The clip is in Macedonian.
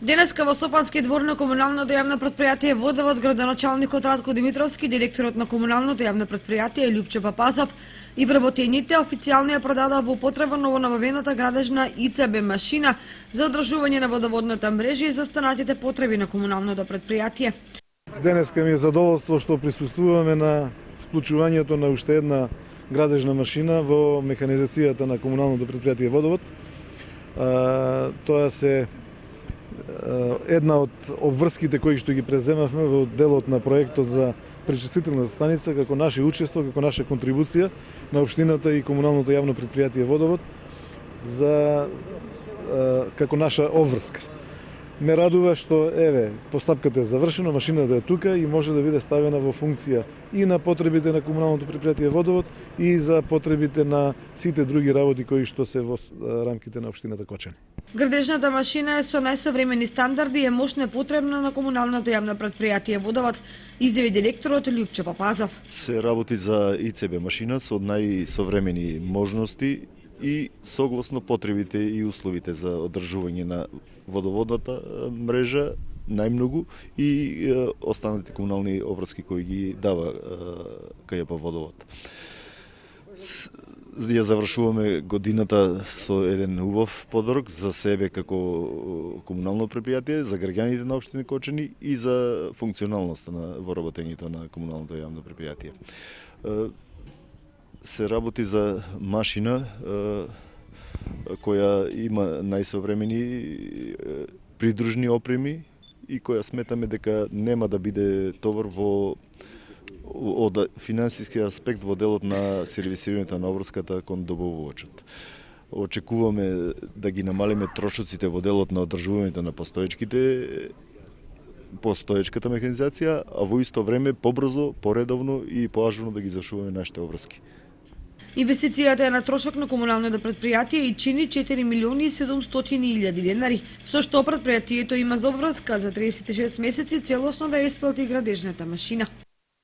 Денеска во Стопански двор на комуналното јавно претпријатие Водовод, градоначалникот Радко Димитровски, директорот на комуналното јавно претпријатие Љупчо Папазов и вработените официјално ја продадоа во употреба новонабавената градежна ИЦБ машина за одржување на водоводната мрежа и за останатите потреби на комуналното претпријатие. Денеска ми е задоволство што присуствуваме на вклучувањето на уште една градежна машина во механизацијата на комуналното претпријатие Водовод. Тоа се една од обврските кои што ги преземавме во делот на проектот за пречистителната станица како наше учество, како наша контрибуција на општината и комуналното јавно претпријатие Водовод за како наша обврска. Ме радува што постапката е завршена, машината е тука и може да биде ставена во функција и на потребите на комуналното претпријатие Водовод и за потребите на сите други работи кои што се во рамките на општината Кочани. Градежната машина е со најсовремени стандарди и е мощно потребна на комуналното јавно претпријатие Водовод, изјави директорот Љупчо Папазов. Се работи за ИЦБ машина со најсовремени можности и согласно потребите и условите за одржување на водоводната мрежа најмногу и останатите комунални обврски кои ги дава КЈП Водовод. Ја завршуваме годината со еден убав подарок за себе како комунално предпријатие, за граѓаните на општина Кочани и за функционалноста на воработењето на комуналното јавно предпријатие. Се работи за машина која има најсовремени придружни опреми и која сметаме дека нема да биде товар од финансиски аспект во делот на сервисирањето на обврската кон добавувачот. Очекуваме да ги намалиме трошоците во делот на одржувањето на постоечката механизација, а во исто време побрзо, поредовно и поажурно да ги завршуваме нашите обврски. Инвестицијата е на трошок на комуналното претпријатие и чини 4.700.000 денари, со што претпријатието има за обврска за 36 месеци целосно да ја исплати градежната машина.